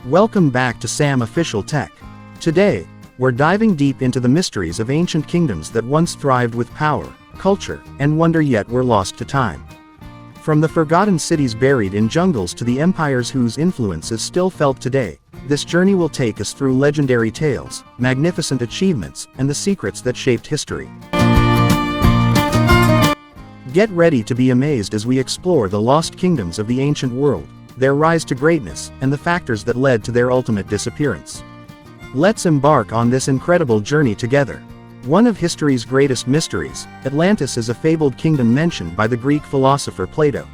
Welcome back to Sam Official Tech. Today, we're diving deep into the mysteries of ancient kingdoms that once thrived with power, culture, and wonder yet were lost to time. From the forgotten cities buried in jungles to the empires whose influence is still felt today, this journey will take us through legendary tales, magnificent achievements, and the secrets that shaped history. Get ready to be amazed as we explore the lost kingdoms of the ancient world, their rise to greatness, and the factors that led to their ultimate disappearance. Let's embark on this incredible journey together. One of history's greatest mysteries, Atlantis is a fabled kingdom mentioned by the Greek philosopher Plato.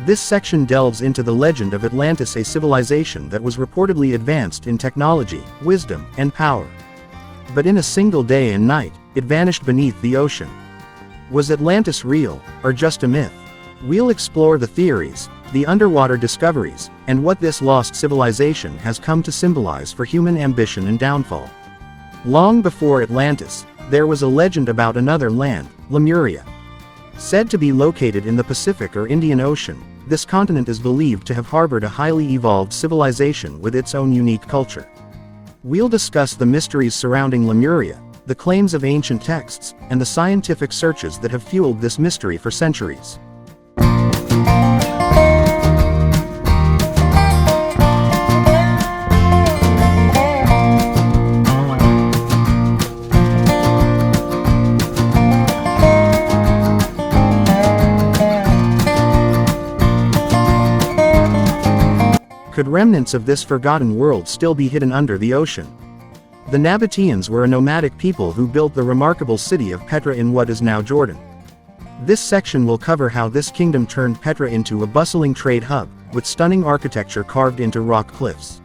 This section delves into the legend of Atlantis, a civilization that was reportedly advanced in technology, wisdom, and power. But in a single day and night, it vanished beneath the ocean. Was Atlantis real, or just a myth? We'll explore the theories, the underwater discoveries, and what this lost civilization has come to symbolize for human ambition and downfall. Long before Atlantis, there was a legend about another land, Lemuria. Said to be located in the Pacific or Indian Ocean, this continent is believed to have harbored a highly evolved civilization with its own unique culture. We'll discuss the mysteries surrounding Lemuria, the claims of ancient texts, and the scientific searches that have fueled this mystery for centuries. Could remnants of this forgotten world still be hidden under the ocean? The Nabateans were a nomadic people who built the remarkable city of Petra in what is now Jordan. This section will cover how this kingdom turned Petra into a bustling trade hub, with stunning architecture carved into rock cliffs.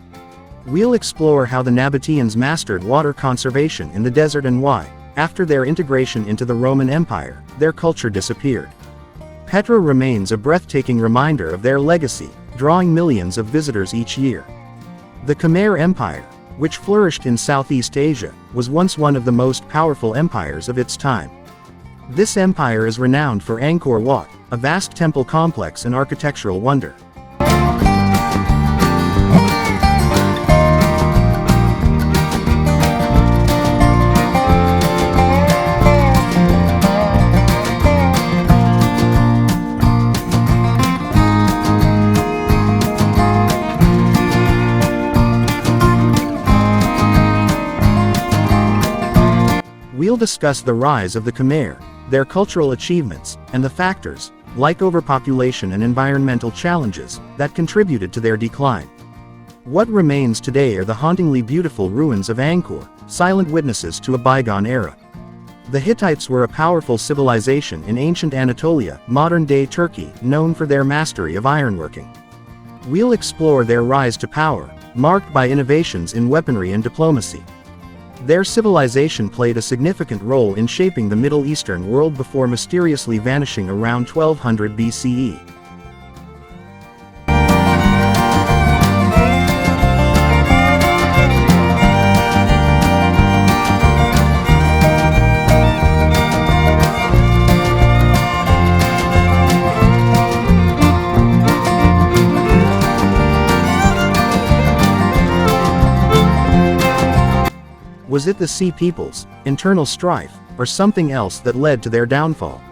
We'll explore how the Nabateans mastered water conservation in the desert and why, after their integration into the Roman Empire, their culture disappeared. Petra remains a breathtaking reminder of their legacy, drawing millions of visitors each year. The Khmer Empire, which flourished in Southeast Asia, was once one of the most powerful empires of its time. This empire is renowned for Angkor Wat, a vast temple complex and architectural wonder. We'll discuss the rise of the Khmer, their cultural achievements, and the factors, like overpopulation and environmental challenges, that contributed to their decline. What remains today are the hauntingly beautiful ruins of Angkor, silent witnesses to a bygone era. The Hittites were a powerful civilization in ancient Anatolia, modern-day Turkey, known for their mastery of ironworking. We'll explore their rise to power, marked by innovations in weaponry and diplomacy. Their civilization played a significant role in shaping the Middle Eastern world before mysteriously vanishing around 1200 BCE. Was it the Sea Peoples, internal strife, or something else that led to their downfall?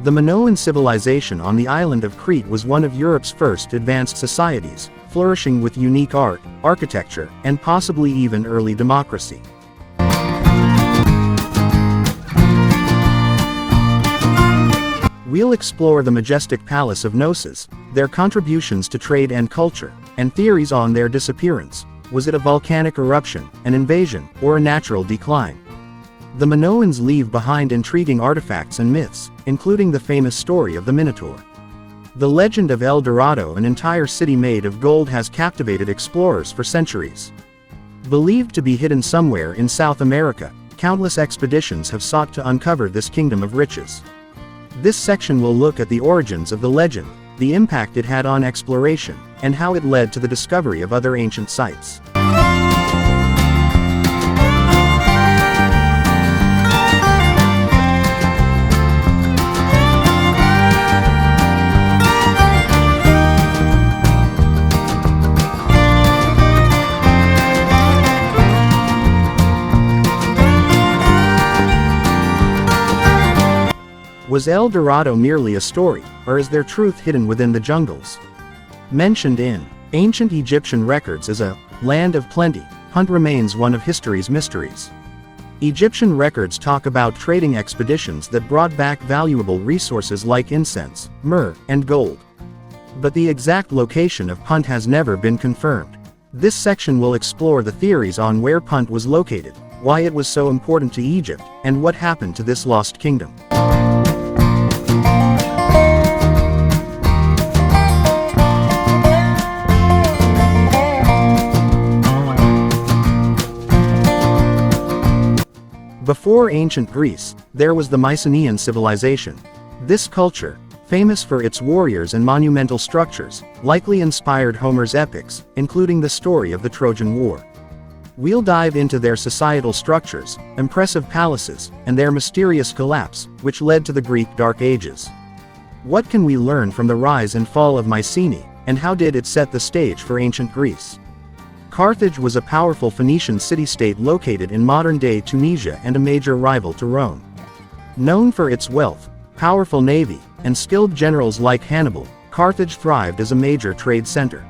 The Minoan civilization on the island of Crete was one of Europe's first advanced societies, flourishing with unique art, architecture, and possibly even early democracy. We'll explore the majestic palace of Knossos, their contributions to trade and culture, and theories on their disappearance. Was it a volcanic eruption, an invasion, or a natural decline? The Minoans leave behind intriguing artifacts and myths, including the famous story of the Minotaur. The legend of El Dorado, an entire city made of gold, has captivated explorers for centuries. Believed to be hidden somewhere in South America, countless expeditions have sought to uncover this kingdom of riches. This section will look at the origins of the legend, the impact it had on exploration, and how it led to the discovery of other ancient sites. Was El Dorado merely a story, or is there truth hidden within the jungles? Mentioned in ancient Egyptian records as a land of plenty, Punt remains one of history's mysteries. Egyptian records talk about trading expeditions that brought back valuable resources like incense, myrrh, and gold. But the exact location of Punt has never been confirmed. This section will explore the theories on where Punt was located, why it was so important to Egypt, and what happened to this lost kingdom. Before ancient Greece, there was the Mycenaean civilization. This culture, famous for its warriors and monumental structures, likely inspired Homer's epics, including the story of the Trojan War. We'll dive into their societal structures, impressive palaces, and their mysterious collapse, which led to the Greek Dark Ages. What can we learn from the rise and fall of Mycenae, and how did it set the stage for ancient Greece? Carthage was a powerful Phoenician city-state located in modern-day Tunisia and a major rival to Rome. Known for its wealth, powerful navy, and skilled generals like Hannibal, Carthage thrived as a major trade center.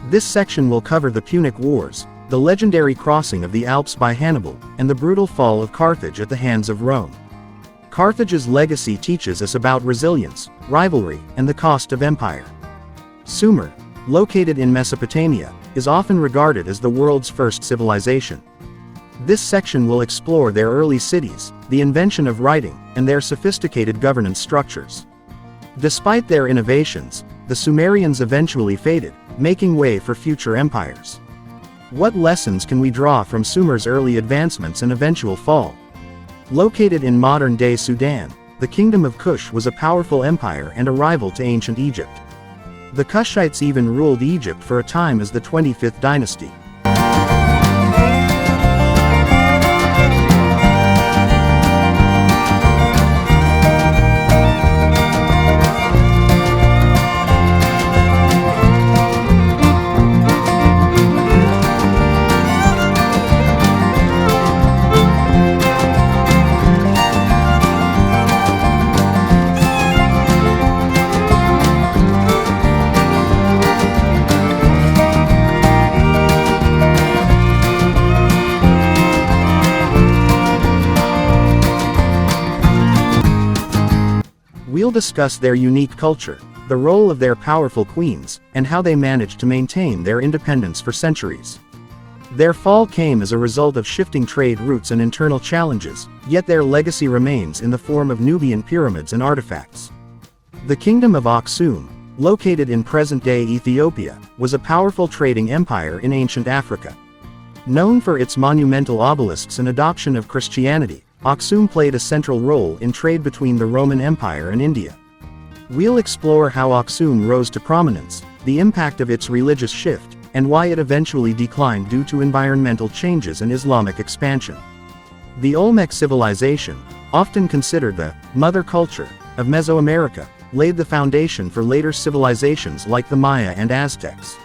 This section will cover the Punic Wars, the legendary crossing of the Alps by Hannibal, and the brutal fall of Carthage at the hands of Rome. Carthage's legacy teaches us about resilience, rivalry, and the cost of empire. Sumer, located in Mesopotamia, is often regarded as the world's first civilization. This section will explore their early cities, the invention of writing, and their sophisticated governance structures. Despite their innovations, the Sumerians eventually faded, making way for future empires. What lessons can we draw from Sumer's early advancements and eventual fall? Located in modern-day Sudan, the Kingdom of Kush was a powerful empire and a rival to ancient Egypt. The Kushites even ruled Egypt for a time as the 25th dynasty. We'll discuss their unique culture, the role of their powerful queens, and how they managed to maintain their independence for centuries. Their fall came as a result of shifting trade routes and internal challenges, yet their legacy remains in the form of Nubian pyramids and artifacts. The Kingdom of Aksum, located in present-day Ethiopia, was a powerful trading empire in ancient Africa. Known for its monumental obelisks and adoption of Christianity, Aksum played a central role in trade between the Roman Empire and India. We'll explore how Aksum rose to prominence, the impact of its religious shift, and why it eventually declined due to environmental changes and Islamic expansion. The Olmec civilization, often considered the mother culture of Mesoamerica, laid the foundation for later civilizations like the Maya and Aztecs.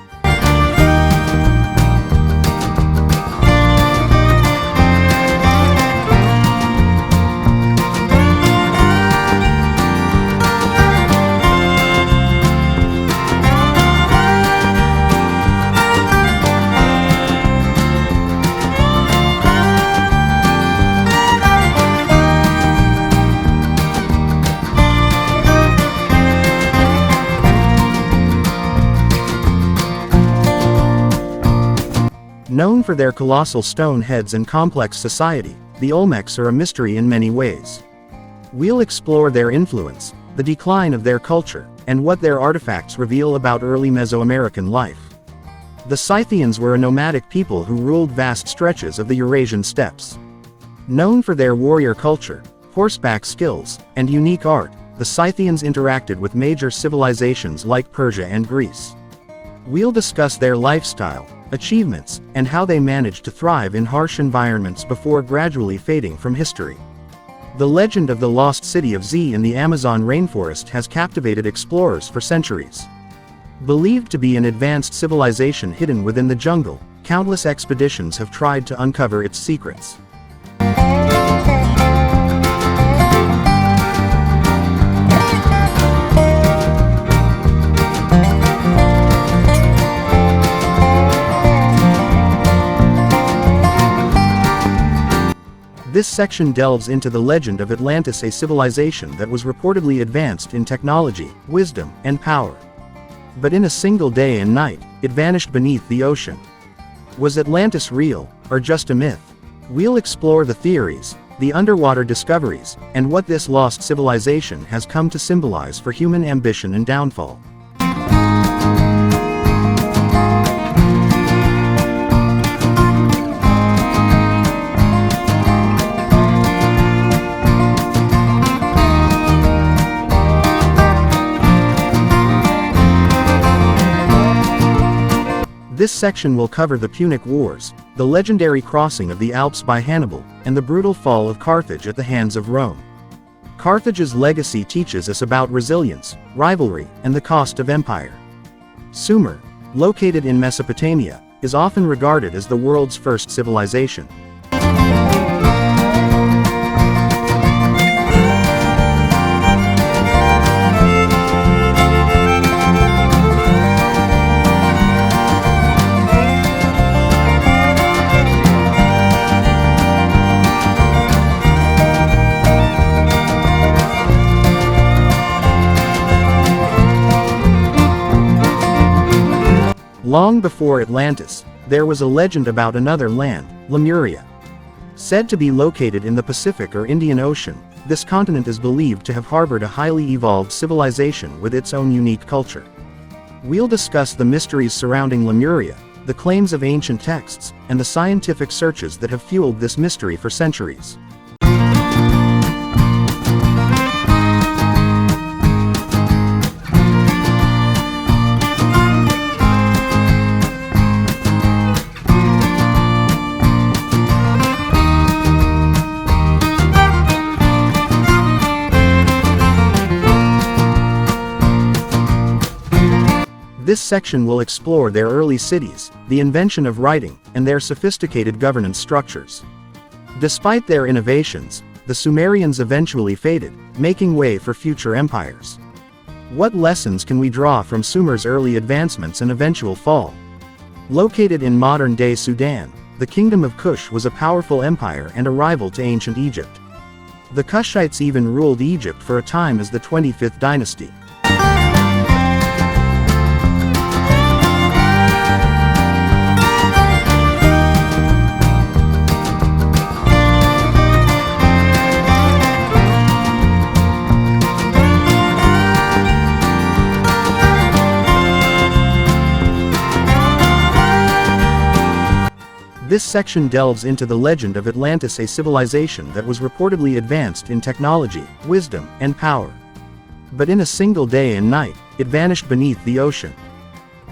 Known for their colossal stone heads and complex society, the Olmecs are a mystery in many ways. We'll explore their influence, the decline of their culture, and what their artifacts reveal about early Mesoamerican life. The Scythians were a nomadic people who ruled vast stretches of the Eurasian steppes. Known for their warrior culture, horseback skills, and unique art, the Scythians interacted with major civilizations like Persia and Greece. We'll discuss their lifestyle, achievements, and how they managed to thrive in harsh environments before gradually fading from history. The legend of the lost city of Z in the Amazon rainforest has captivated explorers for centuries. Believed to be an advanced civilization hidden within the jungle, countless expeditions have tried to uncover its secrets. This section delves into the legend of Atlantis, a civilization that was reportedly advanced in technology, wisdom, and power. But in a single day and night, it vanished beneath the ocean. Was Atlantis real, or just a myth? We'll explore the theories, the underwater discoveries, and what this lost civilization has come to symbolize for human ambition and downfall. This section will cover the Punic Wars, the legendary crossing of the Alps by Hannibal, and the brutal fall of Carthage at the hands of Rome. Carthage's legacy teaches us about resilience, rivalry, and the cost of empire. Sumer, located in Mesopotamia, is often regarded as the world's first civilization. Long before Atlantis, there was a legend about another land, Lemuria. Said to be located in the Pacific or Indian Ocean, this continent is believed to have harbored a highly evolved civilization with its own unique culture. We'll discuss the mysteries surrounding Lemuria, the claims of ancient texts, and the scientific searches that have fueled this mystery for centuries. This section will explore their early cities, the invention of writing, and their sophisticated governance structures. Despite their innovations, the Sumerians eventually faded, making way for future empires. What lessons can we draw from Sumer's early advancements and eventual fall? Located in modern-day Sudan, the Kingdom of Kush was a powerful empire and a rival to ancient Egypt. The Kushites even ruled Egypt for a time as the 25th dynasty. This section delves into the legend of Atlantis, a civilization that was reportedly advanced in technology, wisdom, and power. But in a single day and night, it vanished beneath the ocean.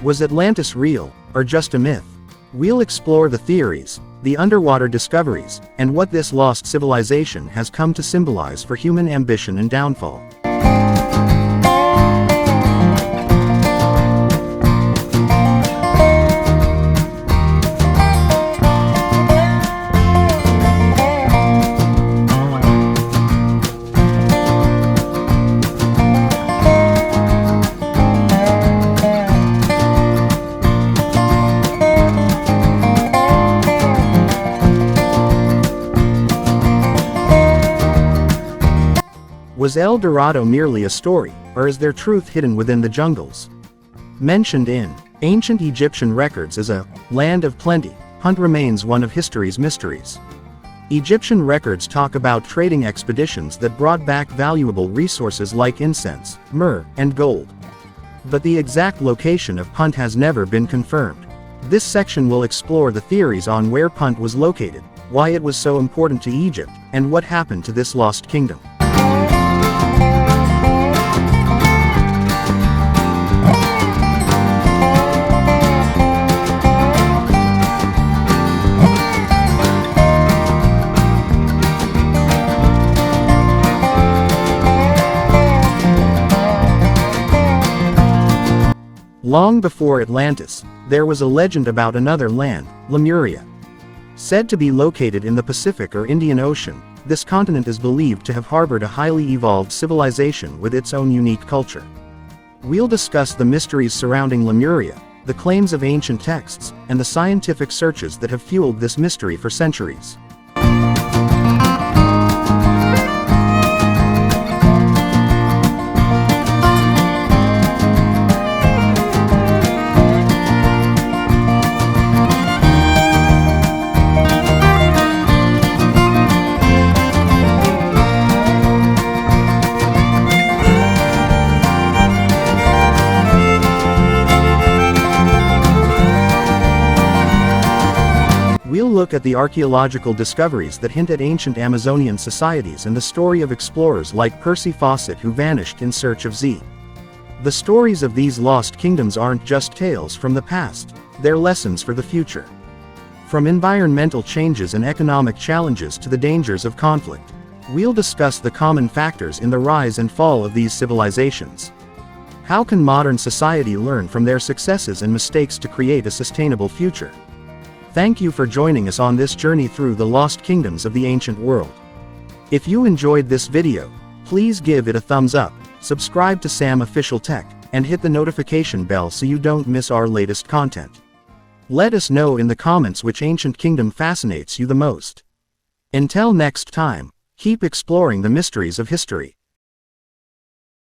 Was Atlantis real, or just a myth? We'll explore the theories, the underwater discoveries, and what this lost civilization has come to symbolize for human ambition and downfall. Was El Dorado merely a story, or is there truth hidden within the jungles? Mentioned in ancient Egyptian records as a land of plenty, Punt remains one of history's mysteries. Egyptian records talk about trading expeditions that brought back valuable resources like incense, myrrh, and gold. But the exact location of Punt has never been confirmed. This section will explore the theories on where Punt was located, why it was so important to Egypt, and what happened to this lost kingdom. Long before Atlantis, there was a legend about another land, Lemuria. Said to be located in the Pacific or Indian Ocean, this continent is believed to have harbored a highly evolved civilization with its own unique culture. We'll discuss the mysteries surrounding Lemuria, the claims of ancient texts, and the scientific searches that have fueled this mystery for centuries. We'll look at the archaeological discoveries that hint at ancient Amazonian societies and the story of explorers like Percy Fawcett who vanished in search of Z. The stories of these lost kingdoms aren't just tales from the past, they're lessons for the future. From environmental changes and economic challenges to the dangers of conflict, we'll discuss the common factors in the rise and fall of these civilizations. How can modern society learn from their successes and mistakes to create a sustainable future? Thank you for joining us on this journey through the lost kingdoms of the ancient world. If you enjoyed this video, please give it a thumbs up, subscribe to Sam Official Tech, and hit the notification bell so you don't miss our latest content. Let us know in the comments which ancient kingdom fascinates you the most. Until next time, keep exploring the mysteries of history.